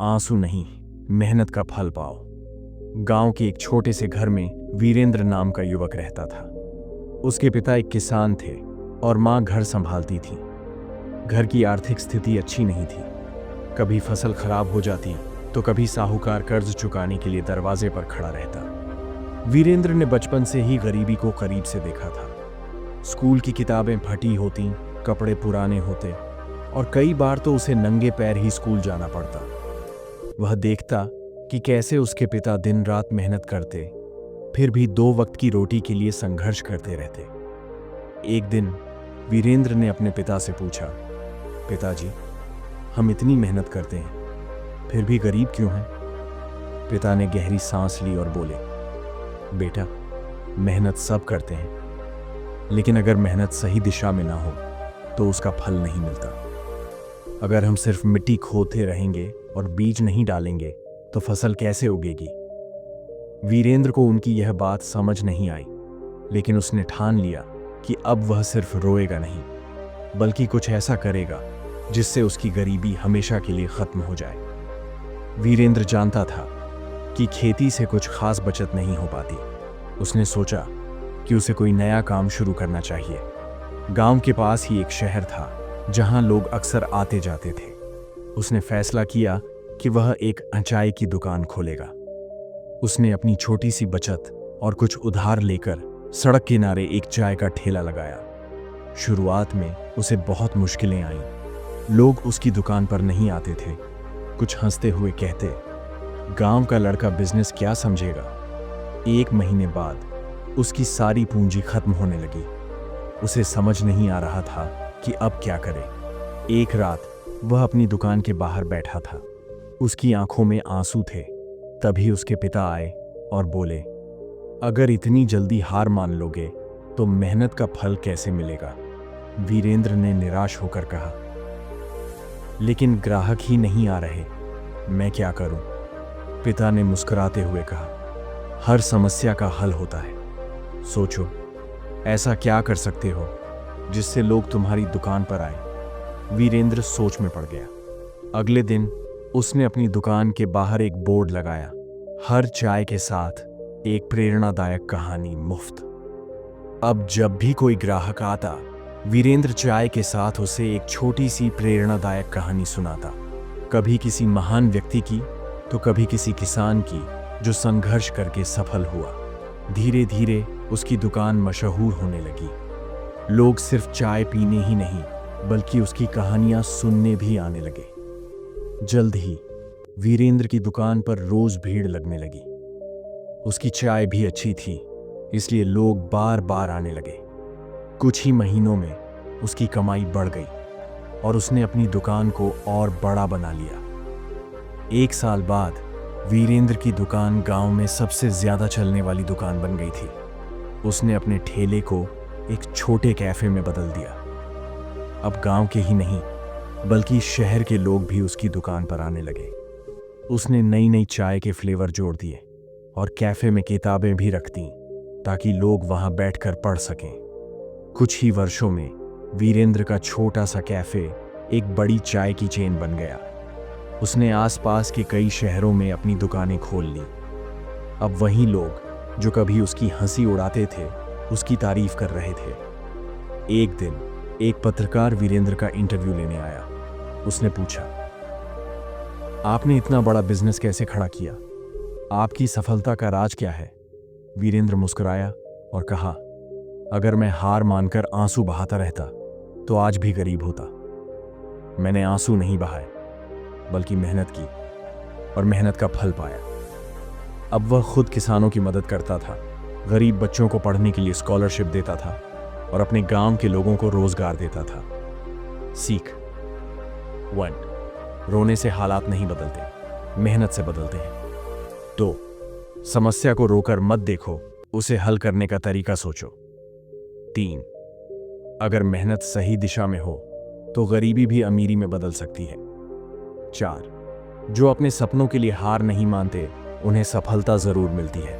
आंसू नहीं, मेहनत का फल पाओ। गांव के एक छोटे से घर में वीरेंद्र नाम का युवक रहता था। उसके पिता एक किसान थे और मां घर संभालती थी। घर की आर्थिक स्थिति अच्छी नहीं थी। कभी फसल खराब हो जाती तो कभी साहूकार कर्ज चुकाने के लिए दरवाजे पर खड़ा रहता। वीरेंद्र ने बचपन से ही गरीबी को करीब से देखा था। स्कूल की किताबें फटी होती, कपड़े पुराने होते और कई बार तो उसे नंगे पैर ही स्कूल जाना पड़ता। वह देखता कि कैसे उसके पिता दिन रात मेहनत करते, फिर भी 2 वक्त की रोटी के लिए संघर्ष करते रहते। एक दिन वीरेंद्र ने अपने पिता से पूछा, पिताजी, हम इतनी मेहनत करते हैं, फिर भी गरीब क्यों हैं? पिता ने गहरी सांस ली और बोले, बेटा, मेहनत सब करते हैं, लेकिन अगर मेहनत सही दिशा में ना हो तो उसका फल नहीं मिलता। अगर हम सिर्फ मिट्टी खोदते रहेंगे और बीज नहीं डालेंगे तो फसल कैसे उगेगी? वीरेंद्र को उनकी यह बात समझ नहीं आई, लेकिन उसने ठान लिया कि अब वह सिर्फ रोएगा नहीं, बल्कि कुछ ऐसा करेगा जिससे उसकी गरीबी हमेशा के लिए खत्म हो जाए। वीरेंद्र जानता था कि खेती से कुछ खास बचत नहीं हो पाती। उसने सोचा कि उसे कोई नया काम शुरू करना चाहिए। गांव के पास ही एक शहर था जहां लोग अक्सर आते जाते थे। उसने फैसला किया कि वह एक चाय की दुकान खोलेगा। उसने अपनी छोटी सी बचत और कुछ उधार लेकर सड़क किनारे एक चाय का ठेला लगाया। शुरुआत में उसे बहुत मुश्किलें आईं। लोग उसकी दुकान पर नहीं आते थे। कुछ हंसते हुए कहते, गांव का लड़का बिजनेस क्या समझेगा। 1 महीने बाद उसकी सारी पूंजी खत्म होने लगी। उसे समझ नहीं आ रहा था कि अब क्या करे। एक रात वह अपनी दुकान के बाहर बैठा था। उसकी आंखों में आंसू थे। तभी उसके पिता आए और बोले, अगर इतनी जल्दी हार मान लोगे तो मेहनत का फल कैसे मिलेगा? वीरेंद्र ने निराश होकर कहा, लेकिन ग्राहक ही नहीं आ रहे, मैं क्या करूं? पिता ने मुस्कुराते हुए कहा, हर समस्या का हल होता है। सोचो, ऐसा क्या कर सकते हो जिससे लोग तुम्हारी दुकान पर आए? वीरेंद्र सोच में पड़ गया। अगले दिन उसने अपनी दुकान के बाहर एक बोर्ड लगाया, हर चाय के साथ एक प्रेरणादायक कहानी मुफ्त। अब जब भी कोई ग्राहक आता, वीरेंद्र चाय के साथ उसे एक छोटी सी प्रेरणादायक कहानी सुनाता। कभी किसी महान व्यक्ति की तो कभी किसी किसान की जो संघर्ष करके सफल हुआ। धीरे धीरे उसकी दुकान मशहूर होने लगी। लोग सिर्फ चाय पीने ही नहीं बल्कि उसकी कहानियां सुनने भी आने लगे। जल्द ही वीरेंद्र की दुकान पर रोज भीड़ लगने लगी। उसकी चाय भी अच्छी थी, इसलिए लोग बार बार आने लगे। कुछ ही महीनों में उसकी कमाई बढ़ गई और उसने अपनी दुकान को और बड़ा बना लिया। 1 साल बाद वीरेंद्र की दुकान गांव में सबसे ज्यादा चलने वाली दुकान बन गई थी। उसने अपने ठेले को एक छोटे कैफे में बदल दिया। अब गांव के ही नहीं बल्कि शहर के लोग भी उसकी दुकान पर आने लगे। उसने नई नई चाय के फ्लेवर जोड़ दिए और कैफे में किताबें भी रख दी ताकि लोग वहां बैठकर पढ़ सकें। कुछ ही वर्षों में वीरेंद्र का छोटा सा कैफे एक बड़ी चाय की चेन बन गया। उसने आसपास के कई शहरों में अपनी दुकानें खोल ली। अब वही लोग जो कभी उसकी हंसी उड़ाते थे उसकी तारीफ कर रहे थे। एक दिन एक पत्रकार वीरेंद्र का इंटरव्यू लेने आया। उसने पूछा, आपने इतना बड़ा बिजनेस कैसे खड़ा किया? आपकी सफलता का राज क्या है? वीरेंद्र मुस्कुराया और कहा, अगर मैं हार मानकर आंसू बहाता रहता तो आज भी गरीब होता। मैंने आंसू नहीं बहाए बल्कि मेहनत की और मेहनत का फल पाया। अब वह खुद किसानों की मदद करता था, गरीब बच्चों को पढ़ने के लिए स्कॉलरशिप देता था और अपने गांव के लोगों को रोजगार देता था। सीख 1, रोने से हालात नहीं बदलते, मेहनत से बदलते हैं। 2, समस्या को रोकर मत देखो, उसे हल करने का तरीका सोचो। 3, अगर मेहनत सही दिशा में हो तो गरीबी भी अमीरी में बदल सकती है। 4, जो अपने सपनों के लिए हार नहीं मानते उन्हें सफलता जरूर मिलती है।